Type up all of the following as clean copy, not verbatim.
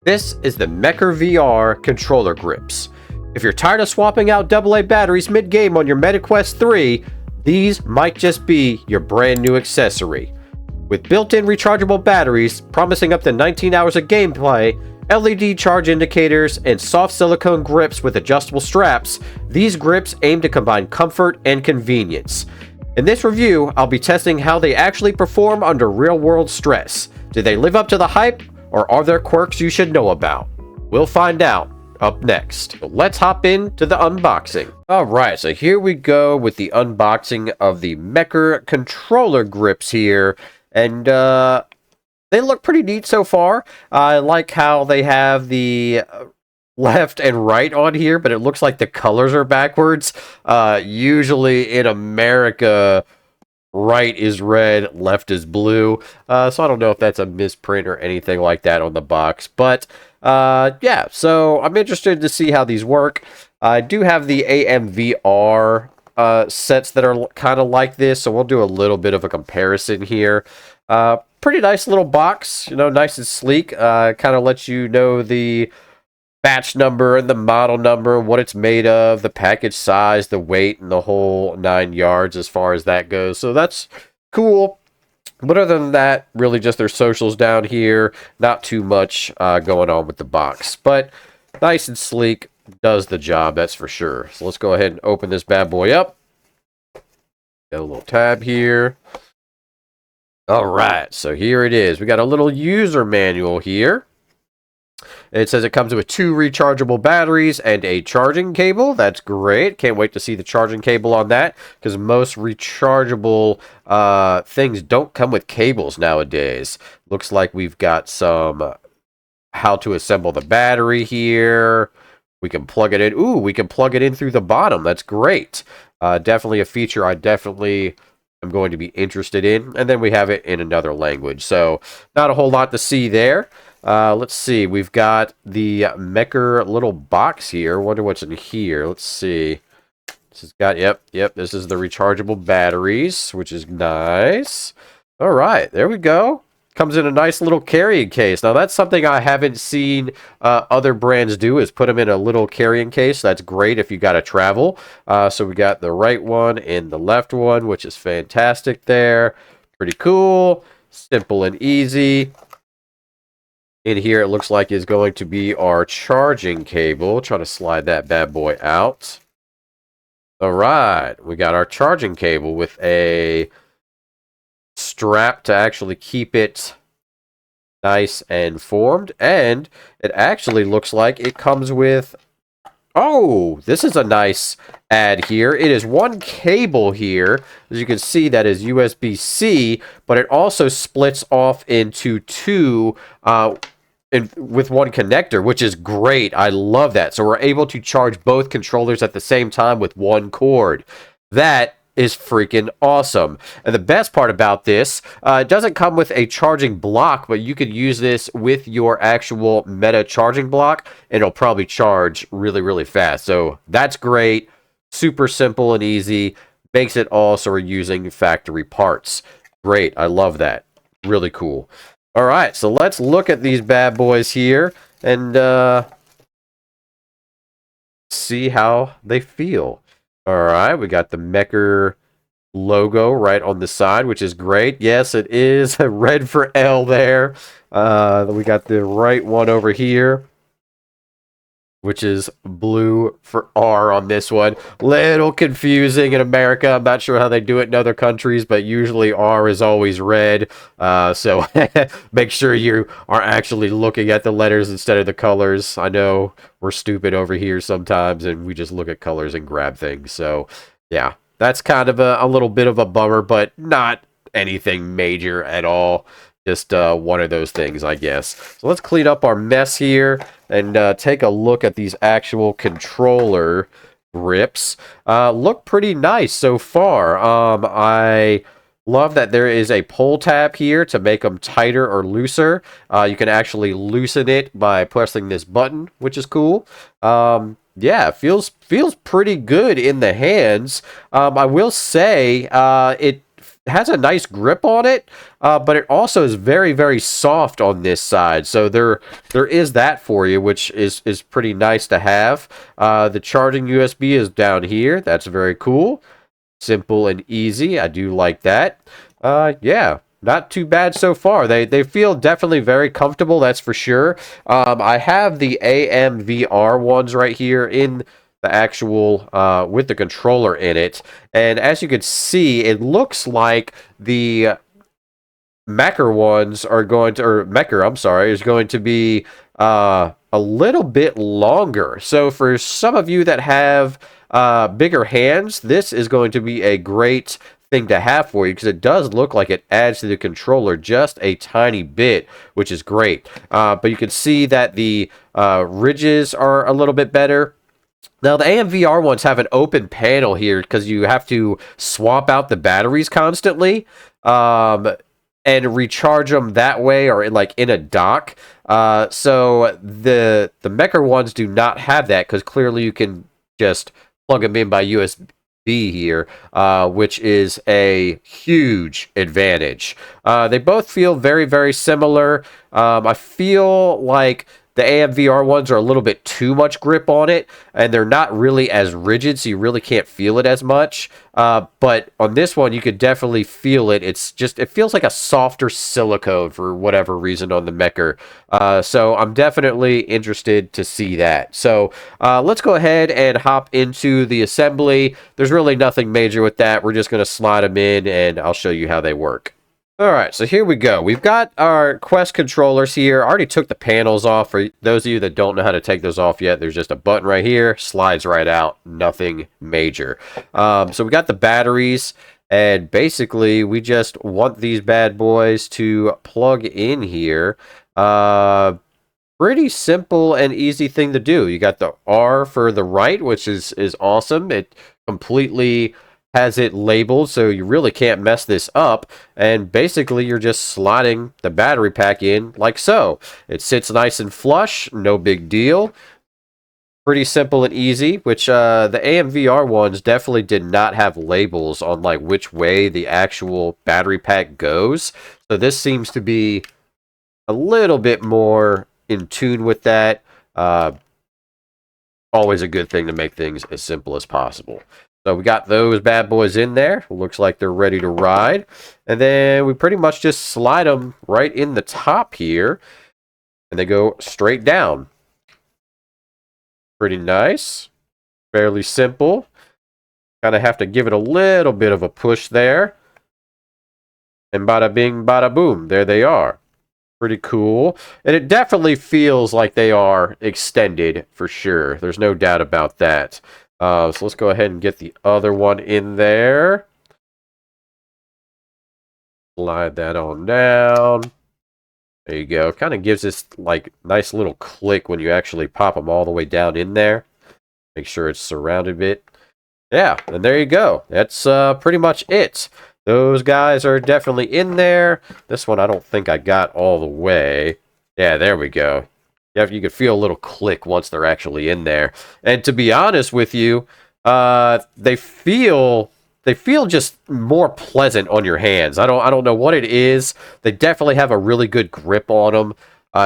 This is the MaeckerVR Controller Grips. If you're tired of swapping out AA batteries mid-game on your MetaQuest 3, these might just be your brand new accessory. With built-in rechargeable batteries promising up to 19 hours of gameplay, LED charge indicators, and soft silicone grips with adjustable straps, these grips aim to combine comfort and convenience. In this review, I'll be testing how they actually perform under real-world stress. Do they live up to the hype, or are there quirks you should know about? We'll find out up next. So let's hop into the unboxing. Alright, so here we go with the unboxing of the Mecker controller grips here. And they look pretty neat so far. I like how they have the left and right on here, but it looks like the colors are backwards. Usually in America, right is red, left is blue. So I don't know if that's a misprint or anything like that on the box. But yeah, so I'm interested to see how these work. I do have the AMVR sets that are kind of like this, so we'll do a little bit of a comparison here. Pretty nice little box, you know, nice and sleek. Kind of lets you know the batch number and the model number, what it's made of, the package size, the weight, and the whole 9 yards as far as that goes. So that's cool. But other than that, really just their socials down here. Not too much going on with the box. But nice and sleek, does the job, that's for sure. So let's go ahead and open this bad boy up. Got a little tab here. Alright, so here it is. We got a little user manual here. It says it comes with 2 rechargeable batteries and a charging cable. That's great. Can't wait to see the charging cable on that, because most rechargeable things don't come with cables nowadays. Looks like we've got some how to assemble the battery here. We can plug it in. Ooh, we can plug it in through the bottom. That's great. Definitely a feature I definitely am going to be interested in. And then we have it in another language. So not a whole lot to see there. Let's see. We've got the Mecker little box here. Wonder what's in here. Let's see. This has got, yep. This is the rechargeable batteries, which is nice. All right, there we go. Comes in a nice little carrying case. Now, that's something I haven't seen other brands do, is put them in a little carrying case. That's great if you got to travel. So we got the right one and the left one, which is fantastic there. Pretty cool. Simple and easy. In here, it looks like is going to be our charging cable. Try to slide that bad boy out. All right, we got our charging cable with a strap to actually keep it nice and formed. And it actually looks like it comes with... Oh, this is a nice add here. It is one cable here. As you can see, that is USB-C, but it also splits off into 2 with one connector, which is great. I love that. So we're able to charge both controllers at the same time with one cord. That is freaking awesome. And the best part about this, it doesn't come with a charging block, but you could use this with your actual Meta charging block, and it'll probably charge really, really fast. So that's great. Super simple and easy. Makes it all so we're using factory parts. Great. I love that. Really cool. All right, so let's look at these bad boys here and see how they feel. All right, we got the Mecker logo right on the side, which is great. Yes, it is red for L there. We got the right one over here, which is blue for R on this one. Little confusing in America. I'm not sure how they do it in other countries, but usually R is always red. So make sure you are actually looking at the letters instead of the colors. I know we're stupid over here sometimes, and we just look at colors and grab things. So yeah, that's kind of a little bit of a bummer, but not anything major at all. Just one of those things, I guess. So let's clean up our mess here and take a look at these actual controller grips. Look pretty nice so far. I love that there is a pull tab here to make them tighter or looser. You can actually loosen it by pressing this button, which is cool. Yeah, feels pretty good in the hands. I will say it has a nice grip on it, but it also is very, very soft on this side. So there is that for you, which is pretty nice to have. The charging USB is down here. That's very cool. Simple and easy. I do like that. Yeah, not too bad so far. They feel definitely very comfortable, that's for sure. I have the AMVR ones right here in the actual with the controller in it, and as you can see, it looks like the Mecker ones are going to, or Mecker, I'm sorry, is going to be a little bit longer. So for some of you that have bigger hands, this is going to be a great thing to have for you, because it does look like it adds to the controller just a tiny bit, which is great. But you can see that the ridges are a little bit better. Now, the AMVR ones have an open panel here because you have to swap out the batteries constantly and recharge them that way, or like in a dock. So the Mecker ones do not have that, because clearly you can just plug them in by USB here, which is a huge advantage. They both feel very, very similar. I feel like the AMVR ones are a little bit too much grip on it, and they're not really as rigid, so you really can't feel it as much. But on this one, you could definitely feel it. It feels like a softer silicone for whatever reason on the Mecker. So I'm definitely interested to see that. So let's go ahead and hop into the assembly. There's really nothing major with that. We're just going to slide them in, and I'll show you how they work. Alright, so here we go. We've got our Quest controllers here. I already took the panels off. For those of you that don't know how to take those off yet, there's just a button right here. Slides right out. Nothing major. So we got the batteries, and basically we just want these bad boys to plug in here. Pretty simple and easy thing to do. You got the R for the right, which is awesome. It completely has it labeled, so you really can't mess this up, and basically you're just sliding the battery pack in like so. It sits nice and flush, no big deal. Pretty simple and easy, which the AMVR ones definitely did not have labels on like which way the actual battery pack goes, so this seems to be a little bit more in tune with that. Always a good thing to make things as simple as possible. So we got those bad boys in there. Looks like they're ready to ride. And then we pretty much just slide them right in the top here, and they go straight down. Pretty nice. Fairly simple. Kind of have to give it a little bit of a push there. And bada bing, bada boom. There they are. Pretty cool. And it definitely feels like they are extended for sure. There's no doubt about that. So let's go ahead and get the other one in there. Slide that on down. There you go. Kind of gives this like nice little click when you actually pop them all the way down in there. Make sure it's surrounded a bit. Yeah, and there you go. That's pretty much it. Those guys are definitely in there. This one I don't think I got all the way. Yeah, there we go. You can feel a little click once they're actually in there. And to be honest with you, they feel just more pleasant on your hands. I don't know what it is. They definitely have a really good grip on them.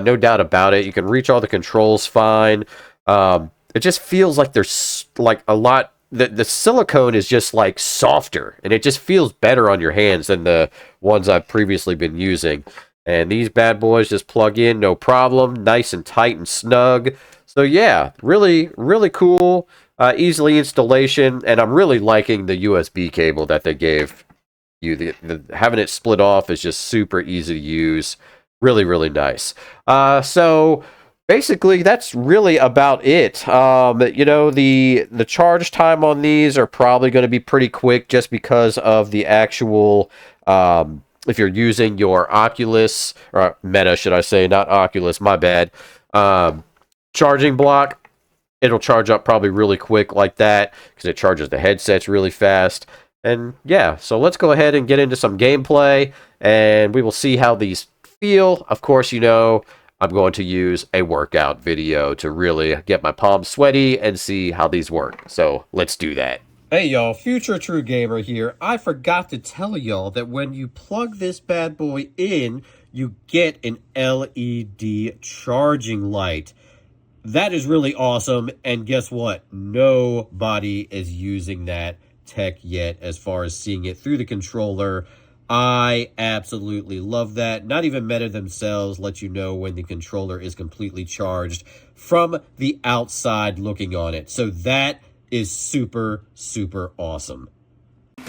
No doubt about it. You can reach all the controls fine. It just feels like there's like a lot. The silicone is just like softer, and it just feels better on your hands than the ones I've previously been using. And these bad boys just plug in, no problem. Nice and tight and snug. So yeah, really, really cool. Easily installation. And I'm really liking the USB cable that they gave you. Having it split off is just super easy to use. Really, really nice. So basically, that's really about it. You know, the charge time on these are probably going to be pretty quick just because of the actual... if you're using your Oculus, or Meta, should I say, not Oculus, my bad, charging block, it'll charge up probably really quick like that, because it charges the headsets really fast. And yeah, so let's go ahead and get into some gameplay, and we will see how these feel. Of course, you know, I'm going to use a workout video to really get my palms sweaty and see how these work. So let's do that. Hey y'all, Future True Gamer here. I forgot to tell y'all that when you plug this bad boy in, you get an LED charging light. That is really awesome, and guess what? Nobody is using that tech yet as far as seeing it through the controller. I absolutely love that. Not even Meta themselves let you know when the controller is completely charged from the outside looking on it. So that is super, super awesome.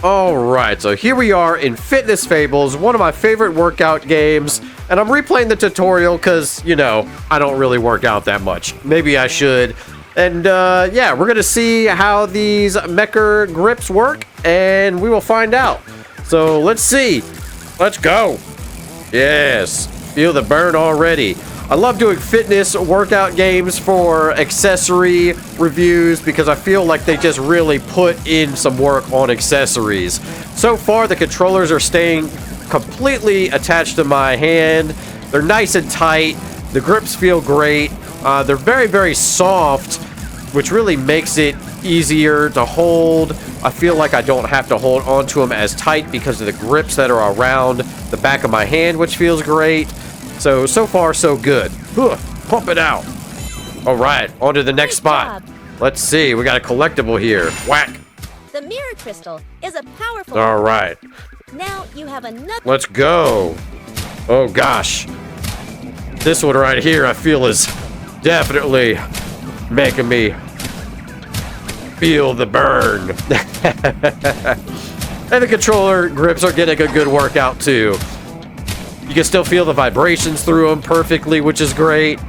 Alright, so here we are in Fitness Fables, one of my favorite workout games, and I'm replaying the tutorial because, you know, I don't really work out that much. Maybe I should. And, yeah, we're gonna see how these Mecker grips work, and we will find out. So, let's see. Let's go. Yes, feel the burn already. I love doing fitness workout games for accessory reviews because I feel like they just really put in some work on accessories. So far, the controllers are staying completely attached to my hand. They're nice and tight. The grips feel great. They're very, very soft, which really makes it easier to hold. I feel like I don't have to hold onto them as tight because of the grips that are around the back of my hand, which feels great. So far, so good. Pump it out. All right, on to the next spot. Let's see, we got a collectible here. Whack. The mirror crystal is a powerful... All right. Now you have another... Let's go. Oh, gosh. This one right here, I feel is definitely making me feel the burn. And the controller grips are getting a good workout, too. You can still feel the vibrations through them perfectly, which is great.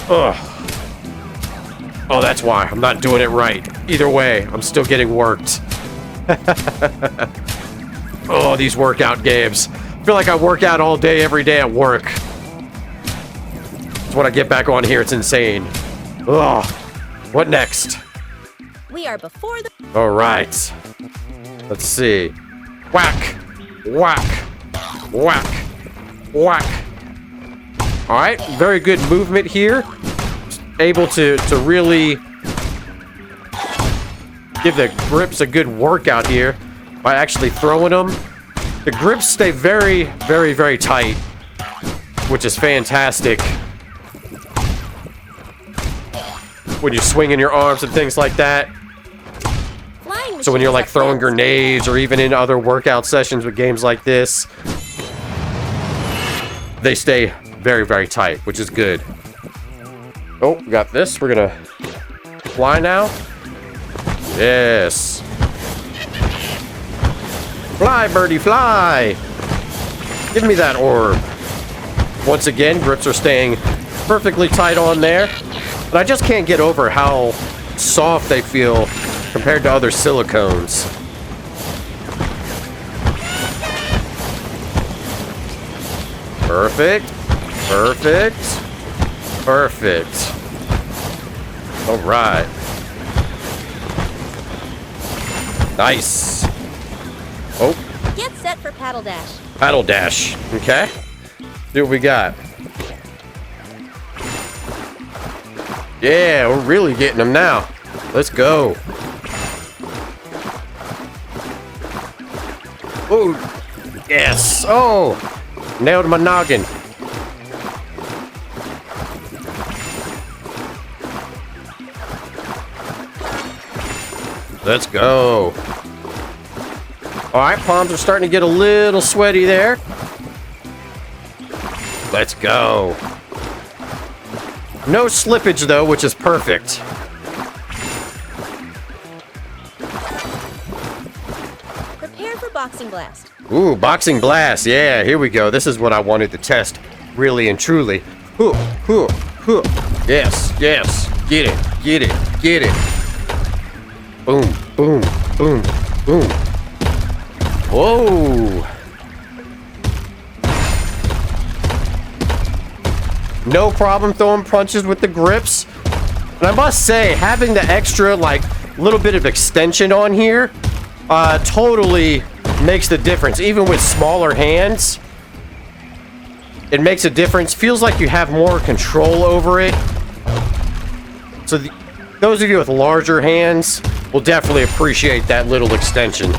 Ugh. Oh, that's why. I'm not doing it right. Either way, I'm still getting worked. Oh, these workout games. I feel like I work out all day, every day at work. When I get back on here, it's insane. Ugh. What next? We are before the... All right. Let's see. Whack. Whack. Whack. Whack. All right, very good movement here. Able to really give the grips a good workout here by actually throwing them. The grips stay very, very, very tight, which is fantastic. When you're swinging your arms and things like that. So when you're like throwing grenades or even in other workout sessions with games like this, they stay very, very tight, which is good. Oh, we got this. We're gonna fly now. Yes. Fly, birdie, fly. Give me that orb. Once again, grips are staying perfectly tight on there. But I just can't get over how soft they feel compared to other silicones. Perfect. Perfect. Perfect. All right. Nice. Oh. Get set for paddle dash. Paddle dash. Okay. See what we got. Yeah, we're really getting them now. Let's go. Oh. Yes. Oh. Nailed my noggin. Let's go. All right, palms are starting to get a little sweaty there. Let's go. No slippage, though, which is perfect. Prepare for boxing blast. Ooh, boxing blast. Yeah, here we go. This is what I wanted to test, really and truly. Hoo, hoo, hoo. Yes, yes. Get it, get it, get it. Boom, boom, boom, boom. Whoa. No problem throwing punches with the grips. And I must say, having the extra, like, little bit of extension on here, totally makes the difference. Even with smaller hands, it makes a difference. Feels like you have more control over it. So those of you with larger hands, will definitely appreciate that little extension.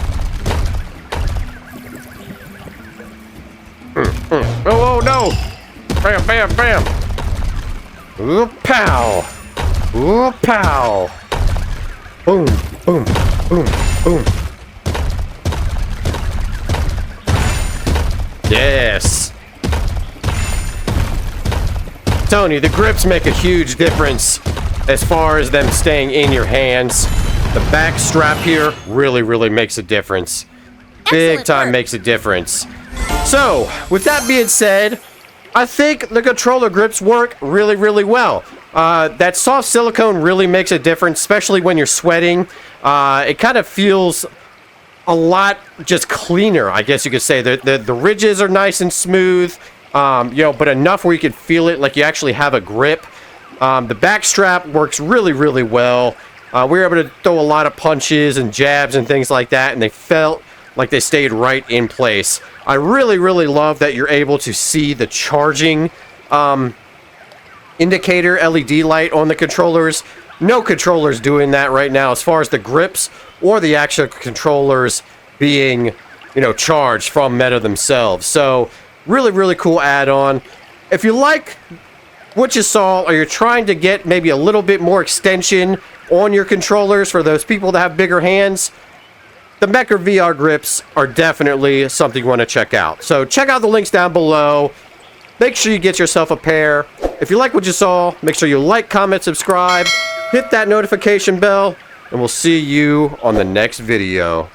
Oh, no! Bam, bam, bam! Ooh, pow! Ooh, pow! Boom, boom, boom, boom. Yes! I'm telling you, the grips make a huge difference as far as them staying in your hands. The back strap here really makes a difference. Big time makes a difference. So, with that being said, I think the controller grips work really well. That soft silicone really makes a difference, especially when you're sweating. It kind of feels a lot just cleaner, I guess you could say. The ridges are nice and smooth, you know, but enough where you can feel it like you actually have a grip. The back strap works really well. We were able to throw a lot of punches and jabs and things like that, and they felt like they stayed right in place. I really love that you're able to see the charging indicator LED light on the controllers. No controllers doing that right now as far as the grips or the actual controllers being, you know, charged from Meta themselves. So really cool add-on. If you like what you saw, or you're trying to get maybe a little bit more extension on your controllers for those people that have bigger hands, the MaeckerVR grips are definitely something you want to check out. So check out the links down below. Make sure you get yourself a pair. If you like what you saw, make sure you like, comment, subscribe, hit that notification bell, and we'll see you on the next video.